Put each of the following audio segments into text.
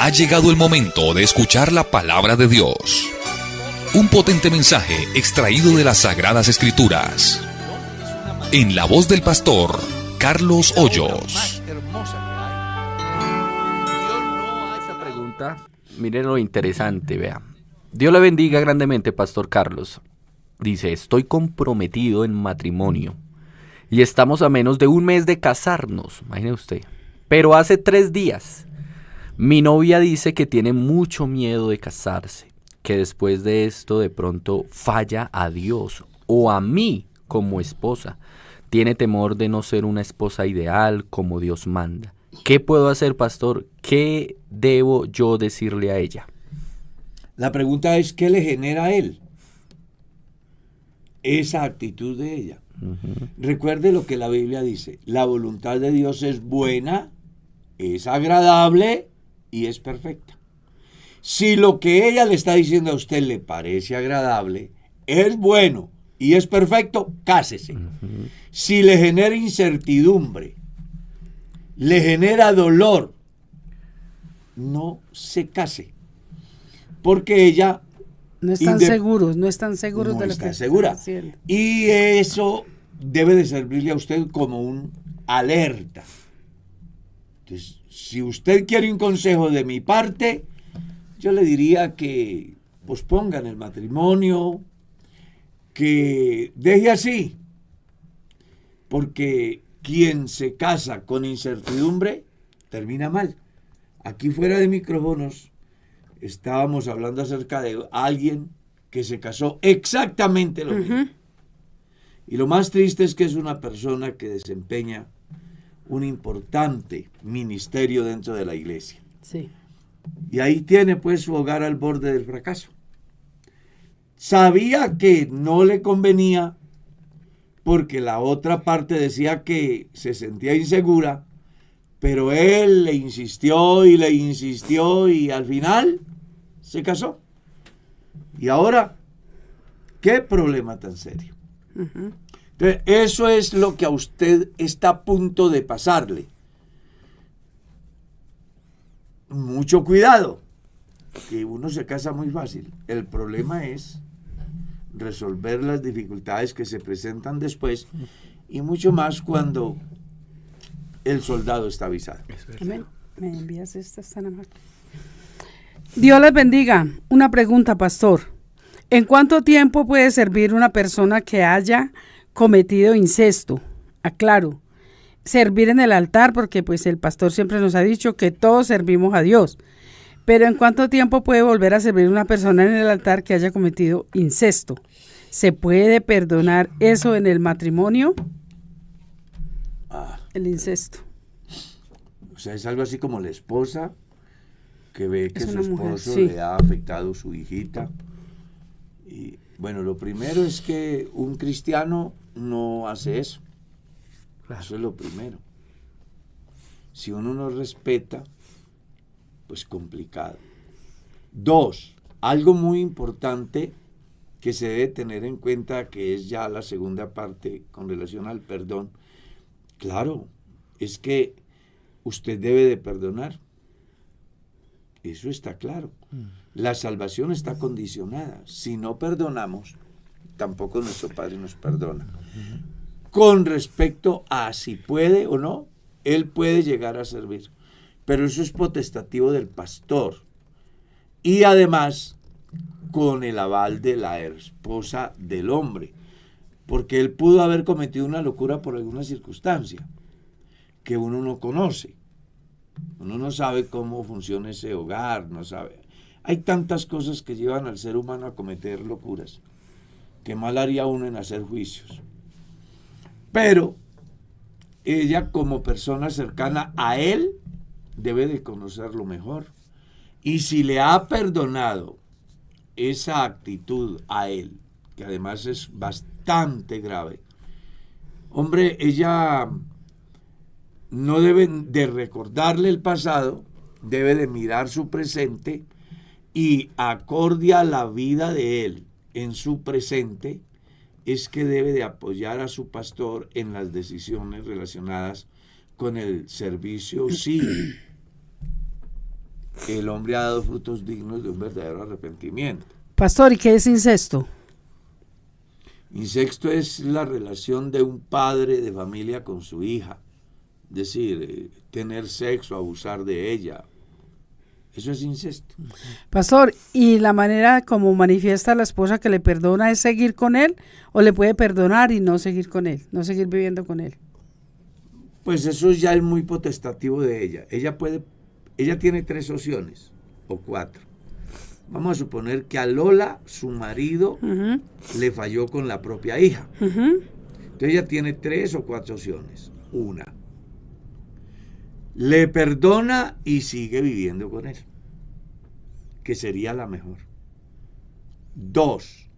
Ha llegado el momento de escuchar la palabra de Dios. Un potente mensaje extraído de las Sagradas Escrituras. En la voz del pastor Carlos Hoyos. Esta pregunta, miren lo interesante, vea. Dios le bendiga grandemente, pastor Carlos. Dice, estoy comprometido en matrimonio y estamos a menos de un mes de casarnos, imagine usted. Pero hace 3 días, mi novia dice que tiene mucho miedo de casarse, que después de esto de pronto falla a Dios o a mí como esposa. Tiene temor de no ser una esposa ideal como Dios manda. ¿Qué puedo hacer, pastor? ¿Qué debo yo decirle a ella? La pregunta es, ¿qué le genera a él esa actitud de ella? Recuerde lo que la Biblia dice: la voluntad de Dios es buena, es agradable y es perfecta. Si lo que ella le está diciendo a usted le parece agradable, es bueno y es perfecto, cásese. Si le genera incertidumbre, le genera dolor, no se case. Porque ella no están seguros de lo está que segura. están haciendo. Y eso debe de servirle a usted como un alerta. Entonces, si usted quiere un consejo de mi parte, yo le diría que pospongan el matrimonio, que deje así, porque quien se casa con incertidumbre termina mal. Aquí fuera de micrófonos estábamos hablando acerca de alguien que se casó exactamente lo mismo. Y lo más triste es que es una persona que desempeña un importante ministerio dentro de la iglesia. Sí. Y ahí tiene pues su hogar al borde del fracaso. Sabía que no le convenía porque la otra parte decía que se sentía insegura, pero él le insistió y al final se casó. Y ahora, ¿qué problema tan serio? Entonces, eso es lo que a usted está a punto de pasarle. Mucho cuidado, que uno se casa muy fácil. El problema es resolver las dificultades que se presentan después, y mucho más cuando el soldado está avisado. Amén. Me envías esta, tan amable. Dios les bendiga. Una pregunta, pastor. ¿En cuánto tiempo puede servir una persona que haya cometido incesto? Aclaro, servir en el altar, porque pues el pastor siempre nos ha dicho que todos servimos a Dios. Pero ¿en cuánto tiempo puede volver a servir una persona en el altar que haya cometido incesto? ¿Se puede perdonar eso en el matrimonio? El incesto. O sea, es algo así como la esposa que ve que su esposo mujer, sí, le ha afectado su hijita. Y bueno, lo primero es que un cristiano no hace eso. Claro. Eso es lo primero. Si uno no respeta, pues complicado. 2, algo muy importante que se debe tener en cuenta, que es ya la segunda parte con relación al perdón. Claro, es que usted debe de perdonar. Eso está claro. La salvación está condicionada. Si no perdonamos, tampoco nuestro Padre nos perdona. Con respecto a si puede o no, Él puede llegar a servir. Pero eso es potestativo del pastor. Y además, con el aval de la esposa del hombre. Porque él pudo haber cometido una locura por alguna circunstancia que uno no conoce. Uno no sabe cómo funciona ese hogar, no sabe. Hay tantas cosas que llevan al ser humano a cometer locuras, que mal haría uno en hacer juicios. Pero ella, como persona cercana a él, debe de conocerlo mejor. Y si le ha perdonado esa actitud a él, que además es bastante grave, hombre, ella no debe de recordarle el pasado, debe de mirar su presente y acorde a la vida de él en su presente, es que debe de apoyar a su pastor en las decisiones relacionadas con el servicio civil. el hombre ha dado frutos dignos de un verdadero arrepentimiento. Pastor, ¿y qué es incesto? Incesto es la relación de un padre de familia con su hija. Es decir, tener sexo, abusar de ella. Eso es incesto. Pastor, ¿y la manera como manifiesta la esposa que le perdona es seguir con él? ¿O le puede perdonar y no seguir con él, no seguir viviendo con él? Pues eso ya es muy potestativo de ella. Ella tiene 3 opciones, o 4. Vamos a suponer que a Lola, su marido, le falló con la propia hija. Entonces ella tiene 3 o 4 opciones. 1, le perdona y sigue viviendo con él, que sería la mejor. 2,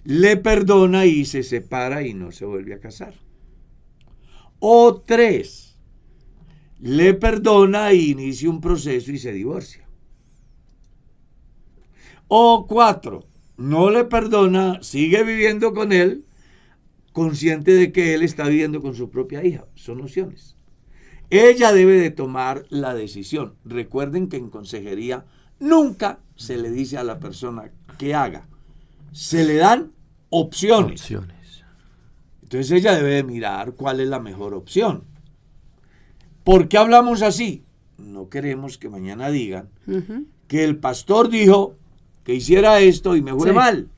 le perdona y se separa y no se vuelve a casar. O 3, le perdona e inicia un proceso y se divorcia. O 4, no le perdona, sigue viviendo con él, consciente de que él está viviendo con su propia hija. Son opciones. Ella debe de tomar la decisión. Recuerden que en consejería nunca se le dice a la persona que haga. Se le dan opciones. Entonces ella debe de mirar cuál es la mejor opción. ¿Por qué hablamos así? No queremos que mañana digan que el pastor dijo que hiciera esto y me fue mal.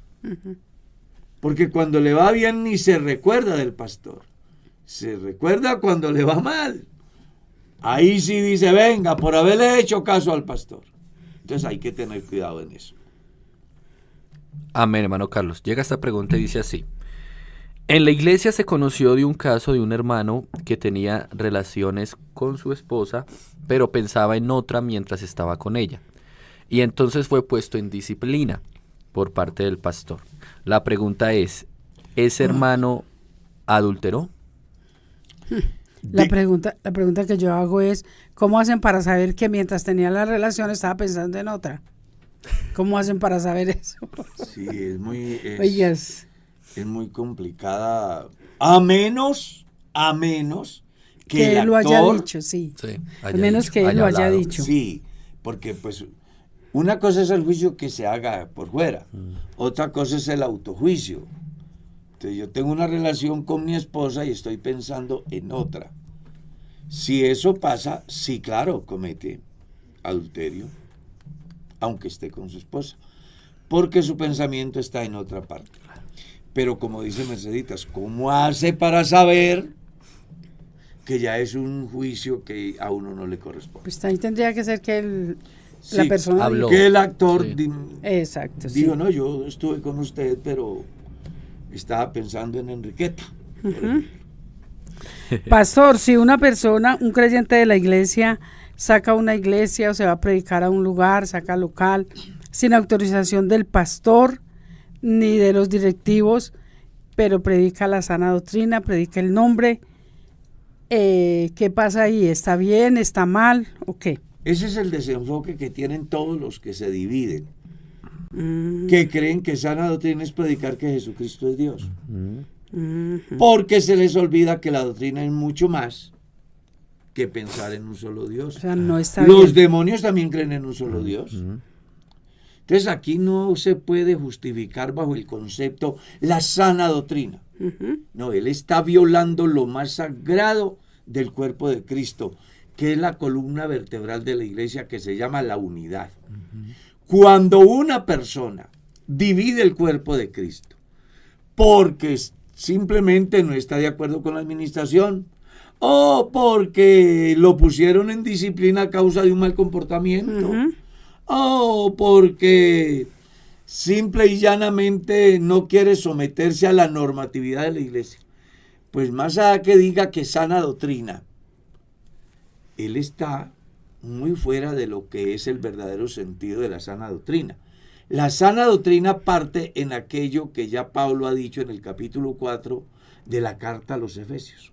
Porque cuando le va bien ni se recuerda del pastor. Se recuerda cuando le va mal. Ahí sí dice, venga, por haberle hecho caso al pastor. Entonces hay que tener cuidado en eso. Amén, hermano Carlos. Llega esta pregunta y dice así. En la iglesia se conoció de un caso de un hermano que tenía relaciones con su esposa, pero pensaba en otra mientras estaba con ella. Y entonces fue puesto en disciplina por parte del pastor. La pregunta es, ¿ese hermano adulteró? La pregunta que yo hago es, ¿cómo hacen para saber que mientras tenía la relación estaba pensando en otra? ¿Cómo hacen para saber eso? Sí, es muy complicada, a menos que él lo haya dicho, sí. A menos que él lo haya dicho. Sí, porque pues una cosa es el juicio que se haga por fuera, otra cosa es el autojuicio. Entonces yo tengo una relación con mi esposa y estoy pensando en otra. Si eso pasa, sí, claro, comete adulterio, aunque esté con su esposa, porque su pensamiento está en otra parte. Pero como dice Merceditas, ¿cómo hace para saber que ya es un juicio que a uno no le corresponde? Pues ahí tendría que ser que la persona habló. Que el actor exacto, dijo, no, yo estuve con usted, pero estaba pensando en Enriqueta. Pastor, si una persona, un creyente de la iglesia, saca una iglesia o se va a predicar a un lugar, saca local, sin autorización del pastor ni de los directivos, pero predica la sana doctrina, predica el nombre, ¿qué pasa ahí? ¿Está bien? ¿Está mal? ¿O qué? Ese es el desenfoque que tienen todos los que se dividen, que creen que sana doctrina es predicar que Jesucristo es Dios. Porque se les olvida que la doctrina es mucho más que pensar en un solo Dios. O sea, no está Los bien. demonios también creen en un solo Dios. Entonces aquí no se puede justificar bajo el concepto la sana doctrina. No, él está violando lo más sagrado del cuerpo de Cristo, que es la columna vertebral de la iglesia, que se llama la unidad. Cuando una persona divide el cuerpo de Cristo porque simplemente no está de acuerdo con la administración o porque lo pusieron en disciplina a causa de un mal comportamiento o porque simple y llanamente no quiere someterse a la normatividad de la iglesia, pues más allá que diga que sana doctrina, él está muy fuera de lo que es el verdadero sentido de la sana doctrina. La sana doctrina parte en aquello que ya Pablo ha dicho en el capítulo 4 de la carta a los Efesios.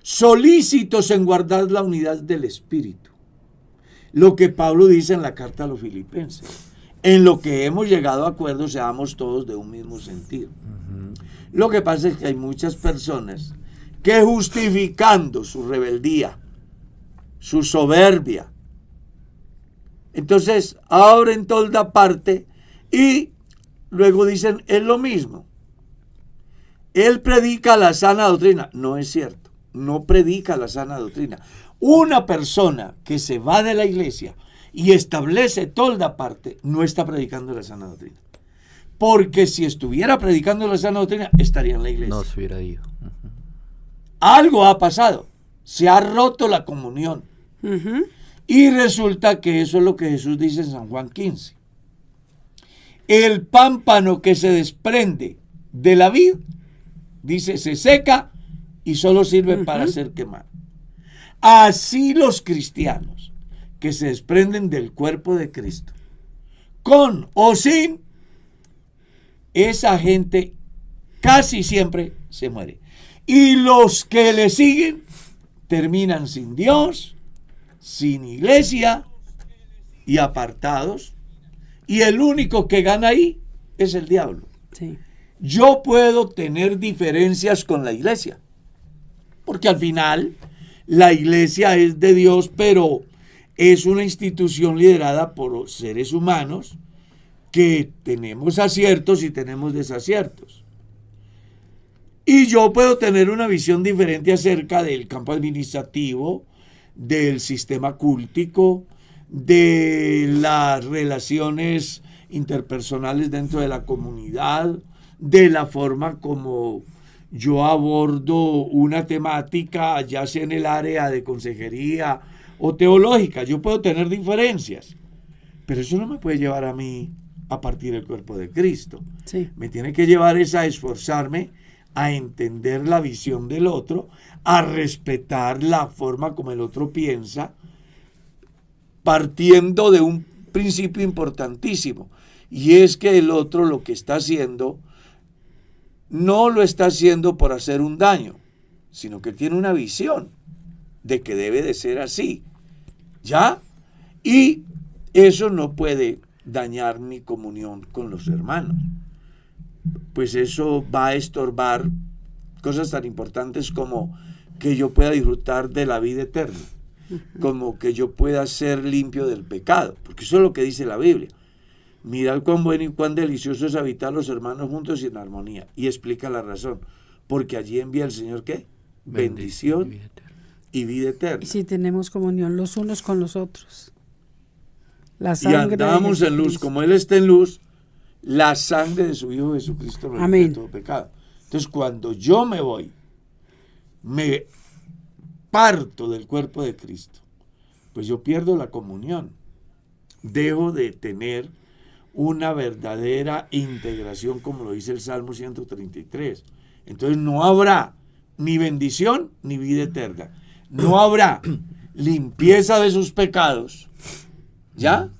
Solícitos en guardar la unidad del Espíritu. Lo que Pablo dice en la carta a los Filipenses. En lo que hemos llegado a acuerdo, seamos todos de un mismo sentido. Lo que pasa es que hay muchas personas que, justificando su rebeldía, su soberbia, Entonces abren toda parte y luego dicen, es lo mismo. Él predica la sana doctrina. No es cierto, no predica la sana doctrina. Una persona que se va de la iglesia y establece toda parte, no está predicando la sana doctrina. Porque si estuviera predicando la sana doctrina, estaría en la iglesia. No se hubiera ido. Algo ha pasado. Se ha roto la comunión. Y resulta que eso es lo que Jesús dice en San Juan 15. El pámpano que se desprende de la vid, dice, se seca y solo sirve para ser quemado. Así los cristianos que se desprenden del cuerpo de Cristo, con o sin, esa gente casi siempre se muere. Y los que le siguen terminan sin Dios, sin iglesia y apartados. Y el único que gana ahí es el diablo. Sí. Yo puedo tener diferencias con la iglesia, porque al final la iglesia es de Dios, pero es una institución liderada por seres humanos que tenemos aciertos y tenemos desaciertos. Y yo puedo tener una visión diferente acerca del campo administrativo, del sistema cultico, de las relaciones interpersonales dentro de la comunidad, de la forma como yo abordo una temática, ya sea en el área de consejería o teológica. Yo puedo tener diferencias, pero eso no me puede llevar a mí a partir del cuerpo de Cristo. Sí. Me tiene que llevar a esforzarme a entender la visión del otro, a respetar la forma como el otro piensa, partiendo de un principio importantísimo, y es que el otro lo que está haciendo no lo está haciendo por hacer un daño, sino que tiene una visión de que debe de ser así, ¿ya? Y eso no puede dañar mi comunión con los hermanos, pues eso va a estorbar cosas tan importantes como que yo pueda disfrutar de la vida eterna, como que yo pueda ser limpio del pecado, porque eso es lo que dice la Biblia. Mirad cuán bueno y cuán delicioso es habitar los hermanos juntos y en armonía. Y explica la razón, porque allí envía el Señor, ¿qué? Bendición y vida eterna. Y si tenemos comunión los unos con los otros. La Y sangre de andamos en luz, Jesucristo. como Él está en luz, la sangre de su Hijo Jesucristo nos limpia de todo pecado. Entonces, cuando yo me voy, me parto del cuerpo de Cristo, pues yo pierdo la comunión. Dejo de tener una verdadera integración, como lo dice el Salmo 133. Entonces no habrá ni bendición ni vida eterna. No habrá limpieza de sus pecados, ¿ya?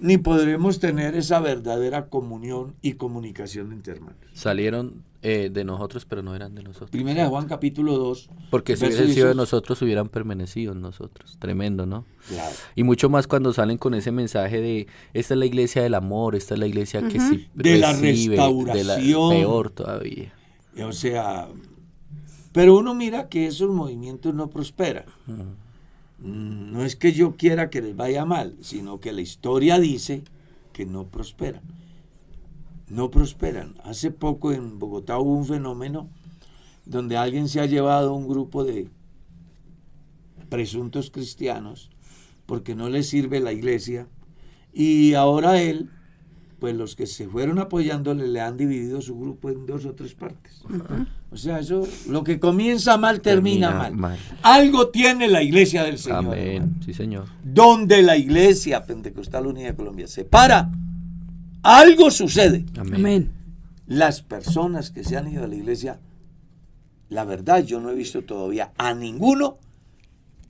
Ni podremos tener esa verdadera comunión y comunicación entre hermanos. Salieron de nosotros, pero no eran de nosotros. Primera de Juan capítulo 2. Porque si hubiesen sido de nosotros, hubieran permanecido en nosotros. Tremendo, ¿no? Claro. Y mucho más cuando salen con ese mensaje de, esta es la iglesia del amor, esta es la iglesia que sí de la recibe, restauración. Peor todavía. O sea, pero uno mira que esos movimientos no prosperan. No es que yo quiera que les vaya mal, sino que la historia dice que no prosperan. No prosperan. Hace poco en Bogotá hubo un fenómeno donde alguien se ha llevado a un grupo de presuntos cristianos porque no les sirve la iglesia, y ahora él, pues los que se fueron apoyándole le han dividido su grupo en 2 o 3 partes. O sea, eso, lo que comienza mal termina mal. Algo tiene la iglesia del Señor. Amén, hermano. sí señor. Donde la iglesia Pentecostal Unida de Colombia se para, algo sucede. Amén. Amén. Las personas que se han ido a la iglesia, la verdad yo no he visto todavía a ninguno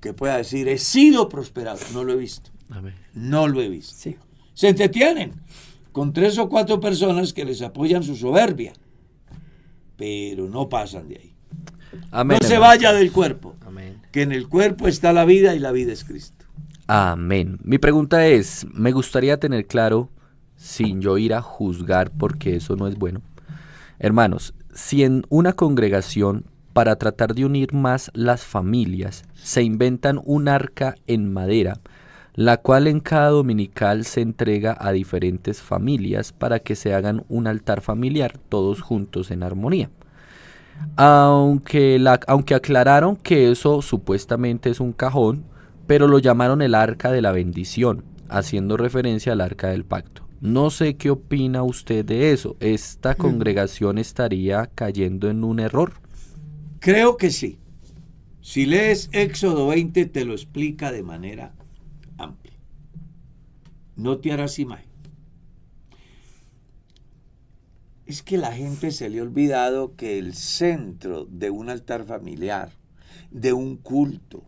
que pueda decir he sido prosperado. No lo he visto. Amén. No lo he visto. Sí. Se entretienen con 3 o 4 personas que les apoyan su soberbia, pero no pasan de ahí. Amén, No se hermano. vaya del cuerpo, Amén. que en el cuerpo está la vida y la vida es Cristo. Amén. Mi pregunta es, me gustaría tener claro, sin yo ir a juzgar porque eso no es bueno. Hermanos, si en una congregación, para tratar de unir más las familias, se inventan un arca en madera, la cual en cada dominical se entrega a diferentes familias para que se hagan un altar familiar todos juntos en armonía. Aunque aclararon que eso supuestamente es un cajón, pero lo llamaron el arca de la bendición, haciendo referencia al arca del pacto. No sé qué opina usted de eso. ¿Esta congregación estaría cayendo en un error? Creo que sí. Si lees Éxodo 20 te lo explica de manera amplia. No te harás imagen. Es que la gente se le ha olvidado que el centro de un altar familiar, de un culto,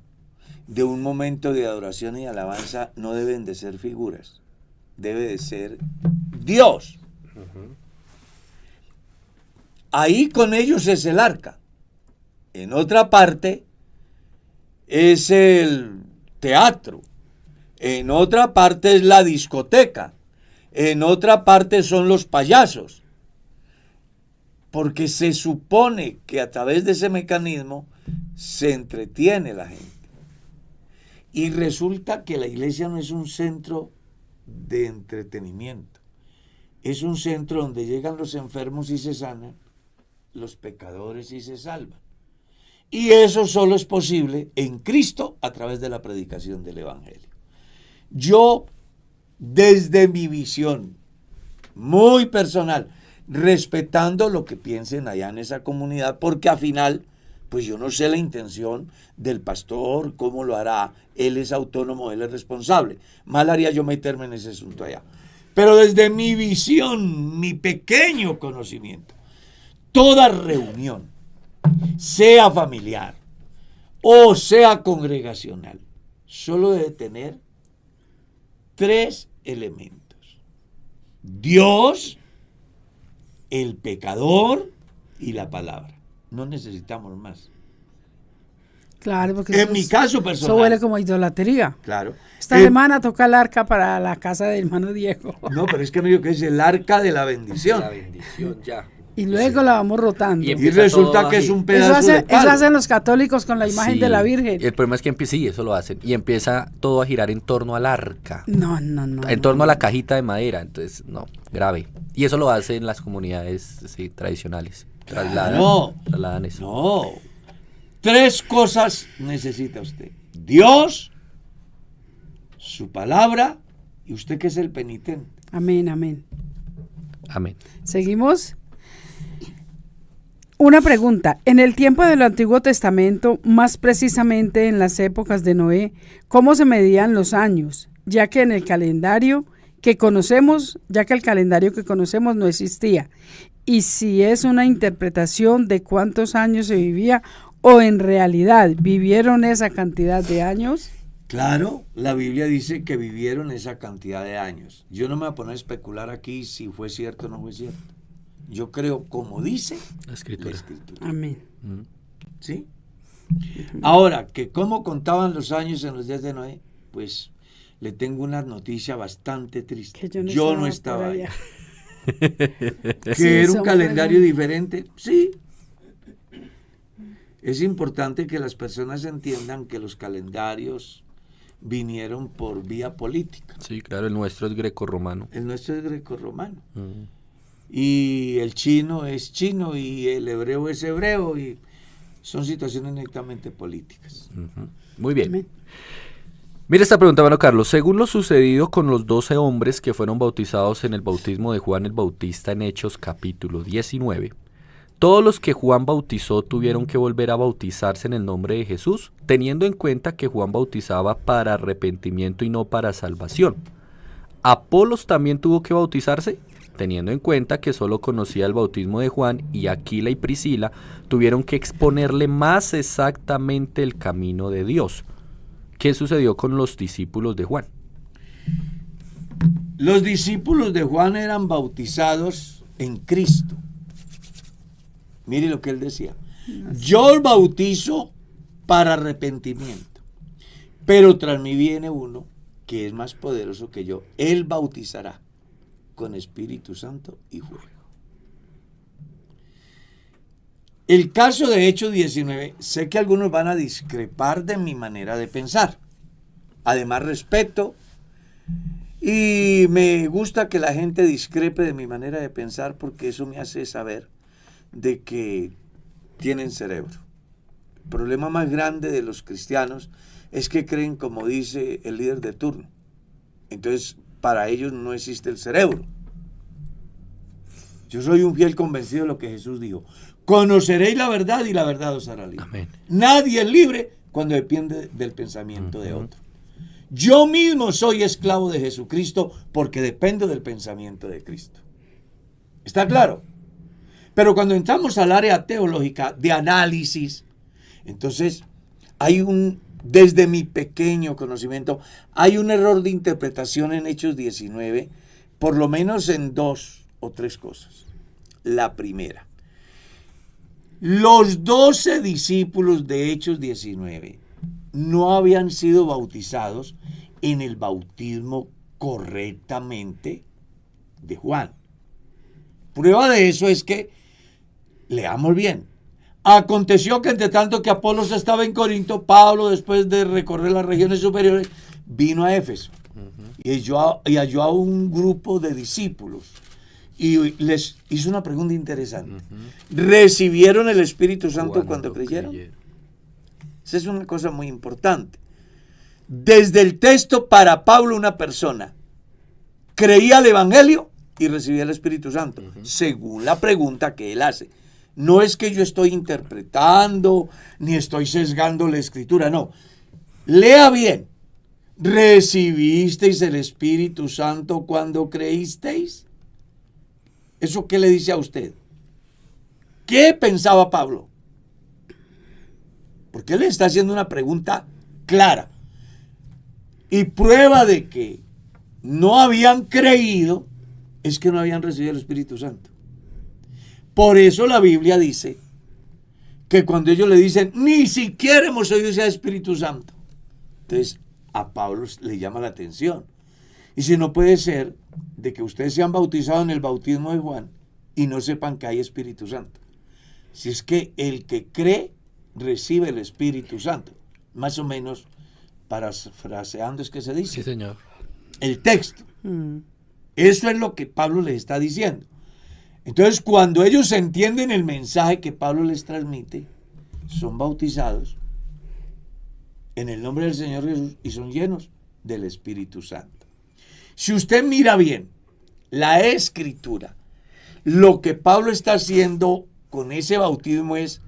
de un momento de adoración y alabanza no deben de ser figuras, debe de ser Dios. Ahí con ellos es el arca. En otra parte es el teatro. En otra parte es la discoteca. En otra parte son los payasos. Porque se supone que a través de ese mecanismo se entretiene la gente. Y resulta que la iglesia no es un centro de entretenimiento. Es un centro donde llegan los enfermos y se sanan, los pecadores y se salvan. Y eso solo es posible en Cristo a través de la predicación del Evangelio. Yo, desde mi visión muy personal, respetando lo que piensen allá en esa comunidad, porque al final, pues yo no sé la intención del pastor, cómo lo hará, él es autónomo, él es responsable. Mal haría yo meterme en ese asunto allá. Pero desde mi visión, mi pequeño conocimiento, toda reunión, sea familiar o sea congregacional, solo debe tener 3 elementos: Dios, el pecador y la palabra. No necesitamos más. Claro, porque en mi caso personal. Eso huele como a idolatría. Claro. Esta semana toca el arca para la casa del hermano Diego. No, pero es que me digo que es el arca de la bendición. La bendición ya. Y luego la vamos rotando. Y resulta que es un pedazo de palo. Eso hacen los católicos con la imagen de la Virgen. El problema es que sí, eso lo hacen. Y empieza todo a girar en torno al arca. No. En torno a la cajita de madera. Entonces, no, grave. Y eso lo hacen las comunidades tradicionales. Trasladan eso. No. 3 cosas necesita usted: Dios, su palabra y usted que es el penitente. Amén. Seguimos. Una pregunta. En el tiempo del Antiguo Testamento, más precisamente en las épocas de Noé, ¿cómo se medían los años? Ya que el calendario que conocemos no existía. Y si es una interpretación de cuántos años se vivía o en realidad vivieron esa cantidad de años. Claro, la Biblia dice que vivieron esa cantidad de años. Yo no me voy a poner a especular aquí si fue cierto o no fue cierto. Yo creo como dice la Escritura. Amén. ¿Sí? Ahora, que cómo contaban los años en los días de Noé, pues le tengo una noticia bastante triste. Yo no estaba ahí. ¿Que era un calendario diferente? Sí. Es importante que las personas entiendan que los calendarios vinieron por vía política. Sí, claro, el nuestro es grecorromano. Y el chino es chino y el hebreo es hebreo y son situaciones netamente políticas. Muy bien. Mira esta pregunta, hermano Carlos. Según lo sucedido con los 12 hombres que fueron bautizados en el bautismo de Juan el Bautista en Hechos capítulo 19, todos los que Juan bautizó tuvieron que volver a bautizarse en el nombre de Jesús, teniendo en cuenta que Juan bautizaba para arrepentimiento y no para salvación. ¿Apolos también tuvo que bautizarse? Teniendo en cuenta que solo conocía el bautismo de Juan, y Aquila y Priscila tuvieron que exponerle más exactamente el camino de Dios. ¿Qué sucedió con los discípulos de Juan? Los discípulos de Juan eran bautizados en Cristo. Mire lo que él decía: yo os bautizo para arrepentimiento, pero tras mí viene uno que es más poderoso que yo. Él bautizará con Espíritu Santo y fuego. El caso de Hechos 19, sé que algunos van a discrepar de mi manera de pensar, Además, respeto y me gusta que la gente discrepe de mi manera de pensar porque eso me hace saber de que tienen cerebro. El problema más grande de los cristianos es que creen como dice el líder de turno. Entonces, para ellos no existe el cerebro. Yo soy un fiel convencido de lo que Jesús dijo. Conoceréis la verdad y la verdad os hará libre. Amén. Nadie es libre cuando depende del pensamiento de otro. Yo mismo soy esclavo de Jesucristo porque dependo del pensamiento de Cristo. ¿Está claro? Pero cuando entramos al área teológica de análisis, entonces desde mi pequeño conocimiento, hay un error de interpretación en Hechos 19, por lo menos en 2 o 3 cosas. La primera, los 12 discípulos de Hechos 19 no habían sido bautizados en el bautismo correctamente de Juan. Prueba de eso es que, leamos bien, aconteció que entre tanto que Apolos estaba en Corinto, Pablo, después de recorrer las regiones superiores, vino a Éfeso y halló a un grupo de discípulos y les hizo una pregunta interesante. ¿Recibieron el Espíritu Santo cuando creyeron? Esa es una cosa muy importante. Desde el texto, para Pablo, una persona creía el Evangelio y recibía el Espíritu Santo, según la pregunta que él hace. No es que yo estoy interpretando, ni estoy sesgando la Escritura, no. Lea bien. ¿Recibisteis el Espíritu Santo cuando creísteis? ¿Eso qué le dice a usted? ¿Qué pensaba Pablo? Porque él le está haciendo una pregunta clara. Y prueba de que no habían creído es que no habían recibido el Espíritu Santo. Por eso la Biblia dice que cuando ellos le dicen, ni siquiera hemos oído ese Espíritu Santo. Entonces a Pablo le llama la atención. Y si no puede ser de que ustedes se han bautizado en el bautismo de Juan y no sepan que hay Espíritu Santo. Si es que el que cree recibe el Espíritu Santo. Más o menos, parafraseando es que se dice. Sí, señor. El texto. Eso es lo que Pablo les está diciendo. Entonces, cuando ellos entienden el mensaje que Pablo les transmite, son bautizados en el nombre del Señor Jesús y son llenos del Espíritu Santo. Si usted mira bien la Escritura, lo que Pablo está haciendo con ese bautismo es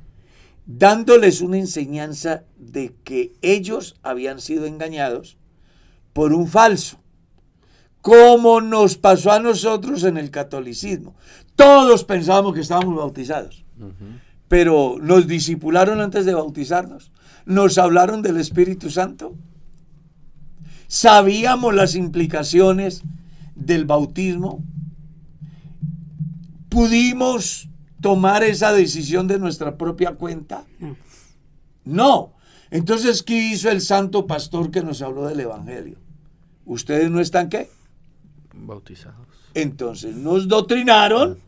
dándoles una enseñanza de que ellos habían sido engañados por un falso, como nos pasó a nosotros en el catolicismo. Todos pensábamos que estábamos bautizados, pero nos discipularon antes de bautizarnos, nos hablaron del Espíritu Santo, sabíamos las implicaciones del bautismo, pudimos tomar esa decisión de nuestra propia cuenta. No. Entonces, ¿qué hizo el santo pastor que nos habló del Evangelio? ¿Ustedes no están qué? Bautizados. Entonces nos doctrinaron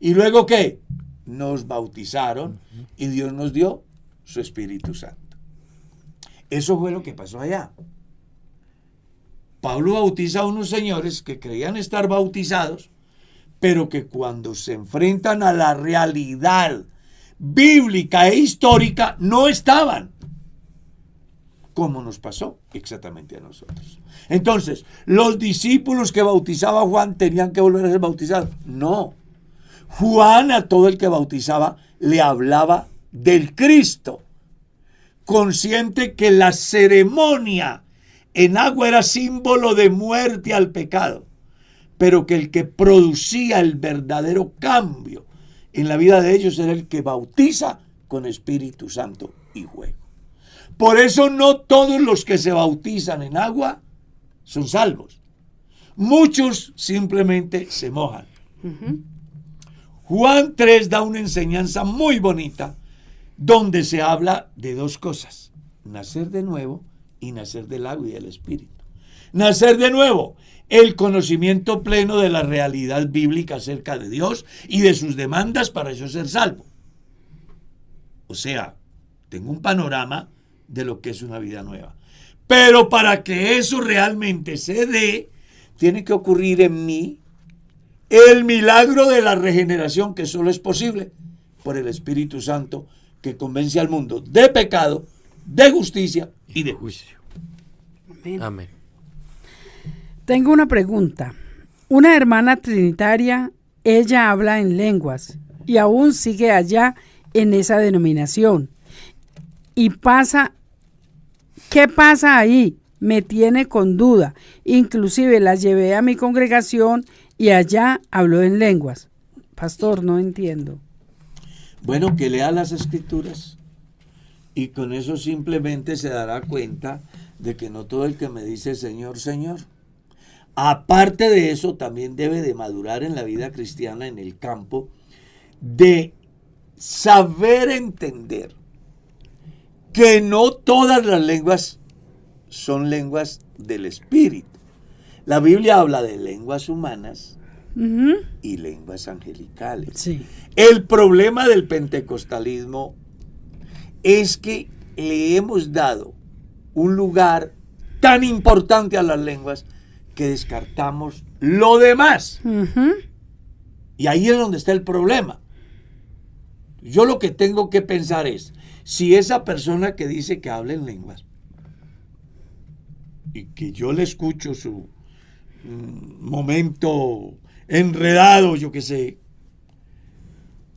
y luego ¿qué? Nos bautizaron y Dios nos dio su Espíritu Santo. Eso fue lo que pasó allá. Pablo bautiza a unos señores que creían estar bautizados, pero que cuando se enfrentan a la realidad bíblica e histórica no estaban. Como nos pasó exactamente a nosotros. Entonces, ¿los discípulos que bautizaba Juan tenían que volver a ser bautizados? No. Juan a todo el que bautizaba le hablaba del Cristo, consciente que la ceremonia en agua era símbolo de muerte al pecado, pero que el que producía el verdadero cambio en la vida de ellos era el que bautiza con Espíritu Santo y fuego. Por eso no todos los que se bautizan en agua son salvos. Muchos simplemente se mojan. Juan 3 da una enseñanza muy bonita donde se habla de dos cosas: nacer de nuevo y nacer del agua y del Espíritu. Nacer de nuevo, el conocimiento pleno de la realidad bíblica acerca de Dios y de sus demandas para yo ser salvo. O sea, tengo un panorama de lo que es una vida nueva. Pero para que eso realmente se dé, tiene que ocurrir en mí el milagro de la regeneración, que solo es posible por el Espíritu Santo, que convence al mundo de pecado, de justicia y de juicio. Amén. Amén. Tengo una pregunta. Una hermana trinitaria, ella habla en lenguas y aún sigue allá en esa denominación. Y ¿qué pasa ahí? Me tiene con duda. Inclusive la llevé a mi congregación y allá habló en lenguas. Pastor, no entiendo. Bueno, que lea las Escrituras y con eso simplemente se dará cuenta de que no todo el que me dice Señor, Señor. Aparte de eso, también debe de madurar en la vida cristiana en el campo de saber entender que no todas las lenguas son lenguas del Espíritu. La Biblia habla de lenguas humanas y lenguas angelicales. Sí. El problema del pentecostalismo es que le hemos dado un lugar tan importante a las lenguas que descartamos lo demás. Y ahí es donde está el problema. Yo lo que tengo que pensar es, si esa persona que dice que habla en lenguas y que yo le escucho su momento enredado, yo qué sé,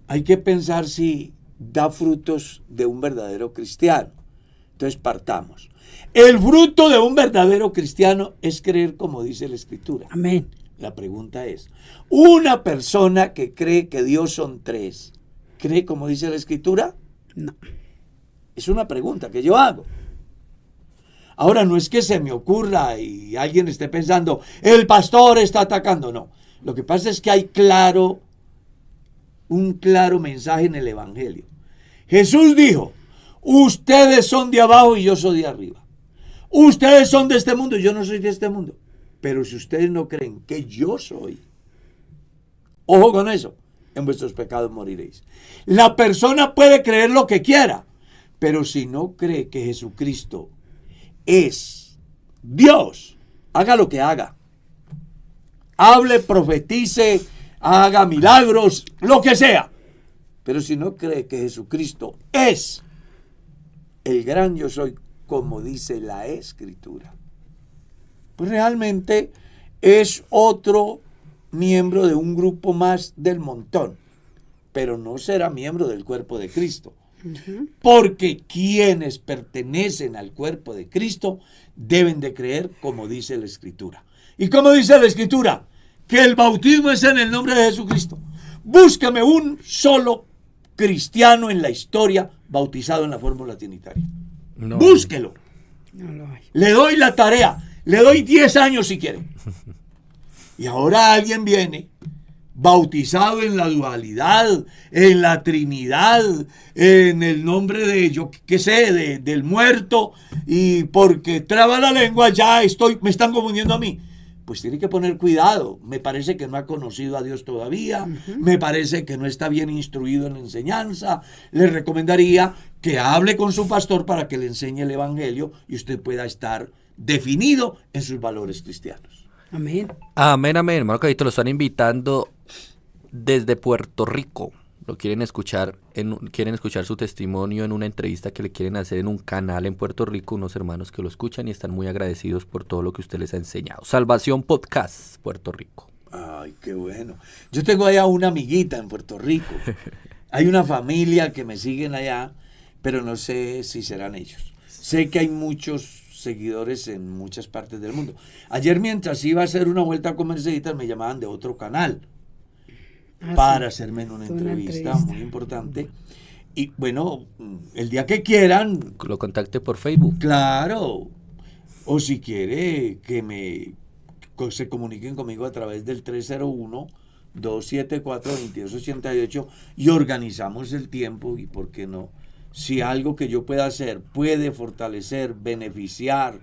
hay que pensar si da frutos de un verdadero cristiano. Entonces partamos. El fruto de un verdadero cristiano es creer como dice la Escritura. Amén. La pregunta es, ¿una persona que cree que Dios son tres, cree como dice la Escritura? No. Es una pregunta que yo hago. Ahora, no es que se me ocurra y alguien esté pensando, el pastor está atacando. No, lo que pasa es que hay un claro mensaje en el Evangelio. Jesús dijo, ustedes son de abajo y yo soy de arriba. Ustedes son de este mundo y yo no soy de este mundo. Pero si ustedes no creen que yo soy, ojo con eso, en vuestros pecados moriréis. La persona puede creer lo que quiera, pero si no cree que Jesucristo es Dios, haga lo que haga. Hable, profetice, haga milagros, lo que sea. Pero si no cree que Jesucristo es el gran yo soy, como dice la Escritura, pues realmente es otro miembro de un grupo más del montón, pero no será miembro del cuerpo de Cristo. Porque quienes pertenecen al cuerpo de Cristo deben de creer como dice la Escritura. ¿Y cómo dice la Escritura? Que el bautismo es en el nombre de Jesucristo. Búscame un solo cristiano en la historia bautizado en la fórmula trinitaria. No. Búsquelo. No lo hay. Le doy la tarea. Le doy 10 años si quiere. Y ahora alguien viene bautizado en la dualidad, en la Trinidad, en el nombre de, yo qué sé, del muerto, y porque traba la lengua ya me están confundiendo a mí. Pues tiene que poner cuidado. Me parece que no ha conocido a Dios todavía, me parece que no está bien instruido en la enseñanza. Le recomendaría que hable con su pastor para que le enseñe el Evangelio y usted pueda estar definido en sus valores cristianos. Amén. Amén, amén. Hermano Carito, lo están invitando desde Puerto Rico. Lo quieren escuchar su testimonio en una entrevista que le quieren hacer en un canal en Puerto Rico, unos hermanos que lo escuchan y están muy agradecidos por todo lo que usted les ha enseñado. Salvación Podcast, Puerto Rico. Ay, qué bueno. Yo tengo allá una amiguita en Puerto Rico. Hay una familia que me siguen allá, pero no sé si serán ellos. Sé que hay muchos seguidores en muchas partes del mundo. Ayer, mientras iba a hacer una vuelta a Comercialitas, me llamaban de otro canal para hacerme una entrevista muy importante. Y bueno, el día que quieran, Lo contacte por Facebook. claro, o si quiere que se comuniquen conmigo a través del 301-274-2288 y organizamos el tiempo. Y por qué no, si algo que yo pueda hacer puede fortalecer, beneficiar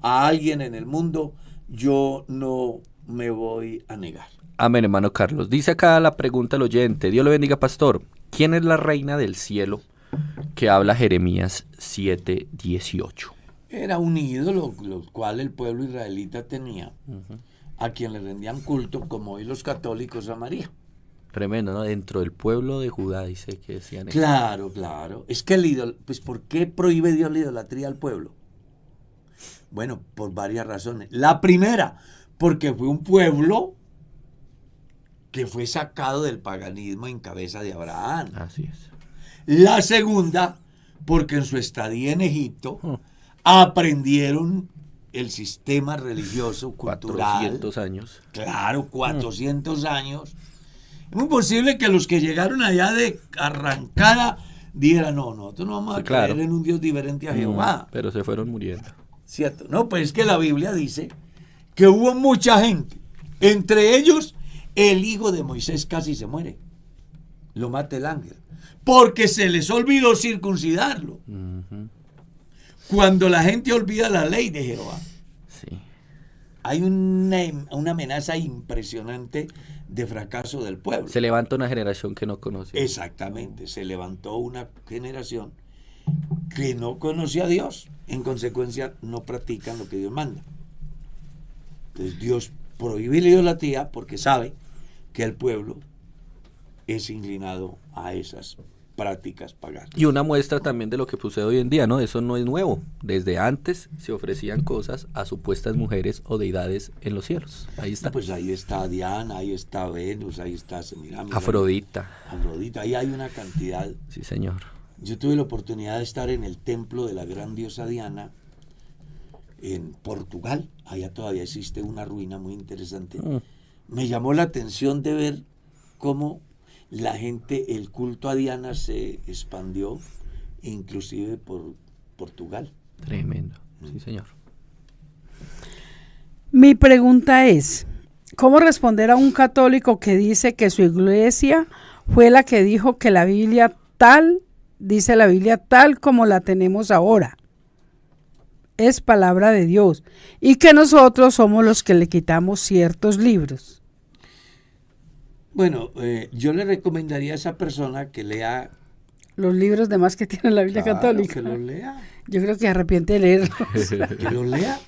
a alguien en el mundo, yo no me voy a negar. Amén, hermano Carlos. Dice acá la pregunta del oyente. Dios le bendiga, pastor. ¿Quién es la reina del cielo que habla Jeremías 7:18? Era un ídolo, lo cual el pueblo israelita tenía, a quien le rendían culto, como hoy los católicos a María. Tremendo, ¿no? Dentro del pueblo de Judá dice que decían eso. Claro, claro. Es que el ídolo, pues ¿por qué prohíbe Dios la idolatría al pueblo? Bueno, por varias razones. La primera, porque fue un pueblo que fue sacado del paganismo en cabeza de Abraham. Así es. La segunda, porque en su estadía en Egipto aprendieron el sistema religioso, cultural. 400 años. Claro, 400 años. Es muy posible que los que llegaron allá de arrancada dijeran, no, nosotros no vamos a creer en un Dios diferente a Jehová. Pero se fueron muriendo. ¿Cierto? No, pues es que la Biblia dice que hubo mucha gente, entre ellos el hijo de Moisés casi se muere. Lo mata el ángel. Porque se les olvidó circuncidarlo. Cuando la gente olvida la ley de Jehová, Sí. hay una amenaza impresionante de fracaso del pueblo. Se levanta una generación que no conoce. Exactamente, se levantó una generación que no conoce a Dios, en consecuencia no practican lo que Dios manda. Entonces Dios prohíbe la idolatría porque sabe que el pueblo es inclinado a esas prácticas paganas. Y una muestra también de lo que sucede hoy en día, ¿no? Eso no es nuevo. Desde antes se ofrecían cosas a supuestas mujeres o deidades en los cielos. Ahí está. Pues ahí está Diana, ahí está Venus, ahí está Semiramis, Afrodita. Afrodita, ahí hay una cantidad. Sí, señor. Yo tuve la oportunidad de estar en el templo de la gran diosa Diana en Portugal. Allá todavía existe una ruina muy interesante. Me llamó la atención de ver cómo la gente, el culto a Diana se expandió inclusive por Portugal. Tremendo. Sí, señor. Mi pregunta es, ¿cómo responder a un católico que dice que su iglesia fue la que dijo que la Biblia tal, dice la Biblia tal como la tenemos ahora, es palabra de Dios, y que nosotros somos los que le quitamos ciertos libros? Bueno, yo le recomendaría a esa persona que lea... Los libros demás que tiene la Biblia católica. Que los lea. Yo creo que arrepiente de leerlos. Que los lea.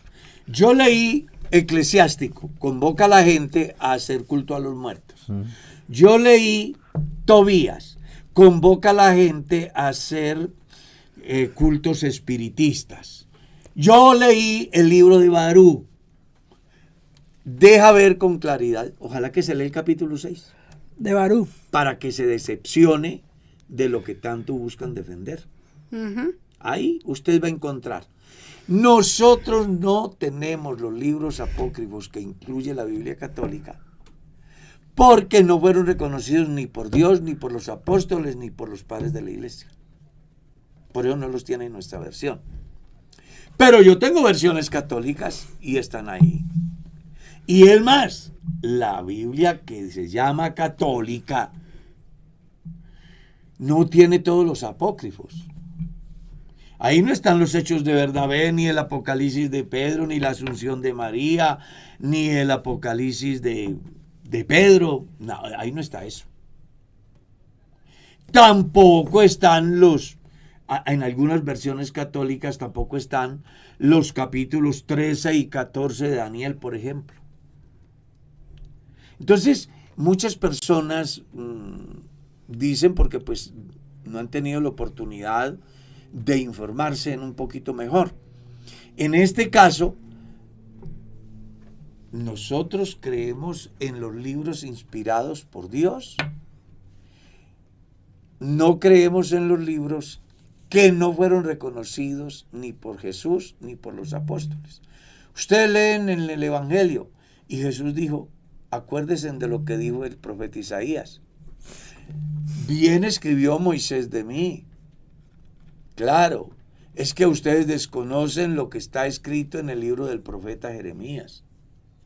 Yo leí Eclesiástico, convoca a la gente a hacer culto a los muertos. Yo leí Tobías, convoca a la gente a hacer cultos espiritistas. Yo leí el libro de Barú. Deja ver con claridad, ojalá que se lea el capítulo 6. De Barú. Para que se decepcione de lo que tanto buscan defender. Ahí usted va a encontrar. Nosotros no tenemos los libros apócrifos que incluye la Biblia católica porque no fueron reconocidos ni por Dios, ni por los apóstoles, ni por los padres de la iglesia. Por eso no los tiene en nuestra versión. Pero yo tengo versiones católicas y están ahí. Y es más, la Biblia que se llama católica no tiene todos los apócrifos. Ahí no están los Hechos de Bernabé, ni el Apocalipsis de Pedro, ni la Asunción de María, ni el Apocalipsis de Pedro. No, ahí no está eso. Tampoco están en algunas versiones católicas tampoco están los capítulos 13 y 14 de Daniel, por ejemplo. Entonces, muchas personas dicen, porque pues no han tenido la oportunidad de informarse en un poquito mejor. En este caso, nosotros creemos en los libros inspirados por Dios. No creemos en los libros que no fueron reconocidos ni por Jesús ni por los apóstoles. Ustedes leen en el Evangelio y Jesús dijo, acuérdense de lo que dijo el profeta Isaías. Bien escribió Moisés de mí. Claro, es que ustedes desconocen lo que está escrito en el libro del profeta Jeremías.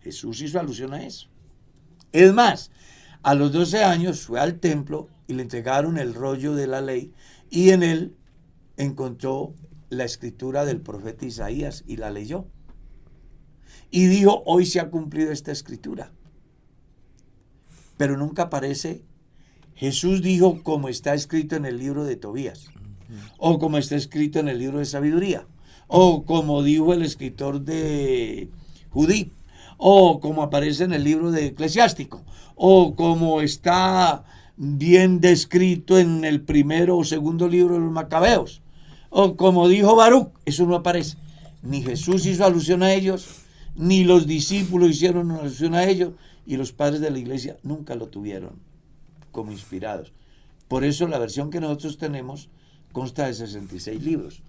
Jesús hizo alusión a eso. Es más, a los 12 años fue al templo y le entregaron el rollo de la ley y en él encontró la escritura del profeta Isaías y la leyó. Y dijo, hoy se ha cumplido esta escritura. Pero nunca aparece, Jesús dijo como está escrito en el libro de Tobías, o como está escrito en el libro de sabiduría, o como dijo el escritor de Judí, o como aparece en el libro de Eclesiástico, o como está bien descrito en el primero o segundo libro de los Macabeos, o como dijo Baruch. Eso no aparece. Ni Jesús hizo alusión a ellos, ni los discípulos hicieron alusión a ellos, y los padres de la iglesia nunca lo tuvieron como inspirados. Por eso la versión que nosotros tenemos consta de 66 libros.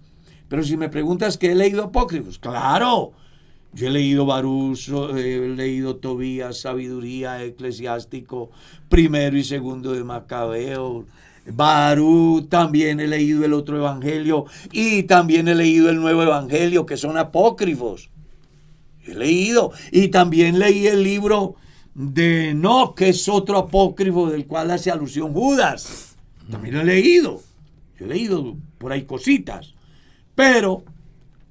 Pero si me preguntas que he leído apócrifos, claro, yo he leído Baruch, he leído Tobías, Sabiduría, Eclesiástico, primero y segundo de Macabeo, Baruch, también he leído el otro evangelio y también he leído el nuevo evangelio, que son apócrifos. He leído, y también leí el libro de Enoc, que es otro apócrifo del cual hace alusión Judas. También lo he leído. Yo he leído por ahí cositas. Pero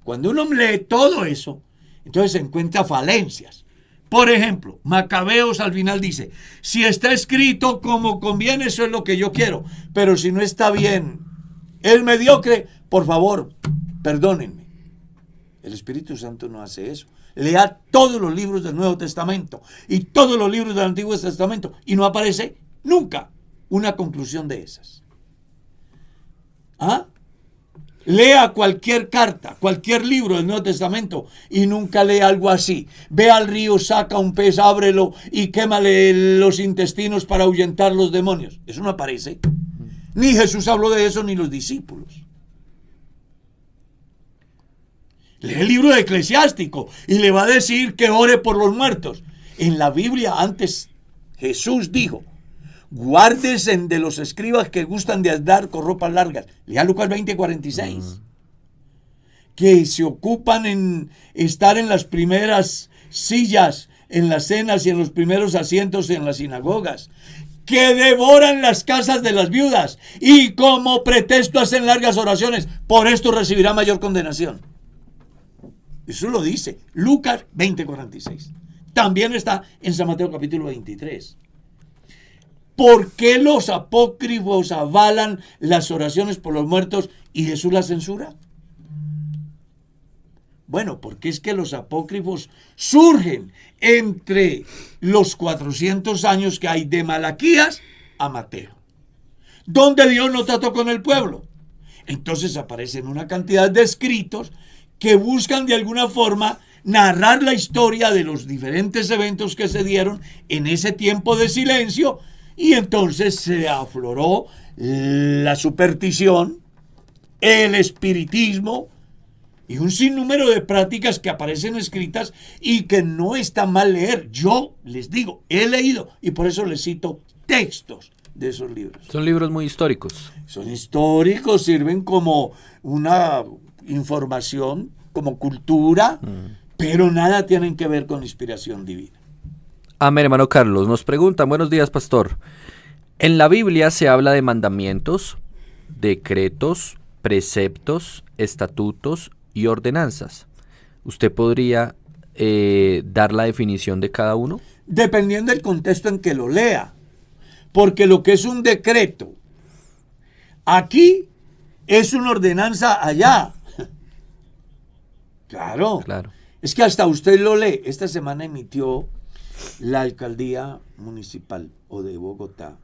cuando uno lee todo eso, entonces se encuentra falencias. Por ejemplo, Macabeos al final dice, si está escrito como conviene, eso es lo que yo quiero. Pero si no está bien, es mediocre, por favor, perdónenme. El Espíritu Santo no hace eso. Lea todos los libros del Nuevo Testamento y todos los libros del Antiguo Testamento y no aparece nunca una conclusión de esas. ¿Ah? Lea cualquier carta, cualquier libro del Nuevo Testamento y nunca lee algo así. Ve al río, saca un pez, ábrelo y quémale los intestinos para ahuyentar los demonios. Eso no aparece. Ni Jesús habló de eso, ni los discípulos. Lee el libro de Eclesiástico y le va a decir que ore por los muertos. En la Biblia antes Jesús dijo, guárdese de los escribas que gustan de andar con ropas largas. Lea Lucas 20:46. Que se ocupan en estar en las primeras sillas, en las cenas y en los primeros asientos en las sinagogas. Que devoran las casas de las viudas y como pretexto hacen largas oraciones. Por esto recibirá mayor condenación. Eso lo dice Lucas 20:46. También está en San Mateo capítulo 23. ¿Por qué los apócrifos avalan las oraciones por los muertos y Jesús las censura? Bueno, porque es que los apócrifos surgen entre los 400 años que hay de Malaquías a Mateo, donde Dios no trató con el pueblo. Entonces aparecen una cantidad de escritos que buscan de alguna forma narrar la historia de los diferentes eventos que se dieron en ese tiempo de silencio, y entonces se afloró la superstición, el espiritismo y un sinnúmero de prácticas que aparecen escritas y que no está mal leer. Yo les digo, he leído y por eso les cito textos de esos libros. Son libros muy históricos. Son históricos, sirven como una información, como cultura, pero nada tienen que ver con inspiración divina. Amén, hermano Carlos. Nos preguntan, buenos días, pastor. En la Biblia se habla de mandamientos, decretos, preceptos, estatutos y ordenanzas. ¿Usted podría dar la definición de cada uno? Dependiendo del contexto en que lo lea. Porque lo que es un decreto aquí es una ordenanza allá. Claro. Es que hasta usted lo lee. Esta semana emitió la alcaldía municipal o de Bogotá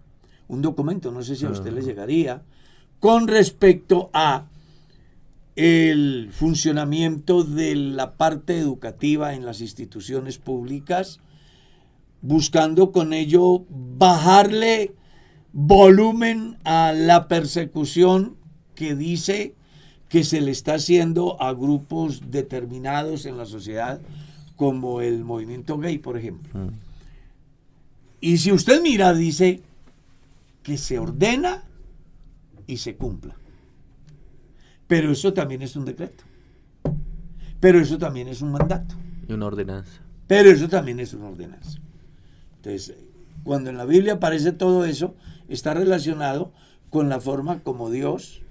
un documento, no sé si a usted le llegaría, con respecto a el funcionamiento de la parte educativa en las instituciones públicas, buscando con ello bajarle volumen a la persecución que dice que se le está haciendo a grupos determinados en la sociedad, como el movimiento gay, por ejemplo. Y si usted mira, dice que se ordena y se cumpla. Pero eso también es un decreto. Pero eso también es un mandato. Y una ordenanza. Pero eso también es una ordenanza. Entonces, cuando en la Biblia aparece todo eso, está relacionado con la forma como Dios,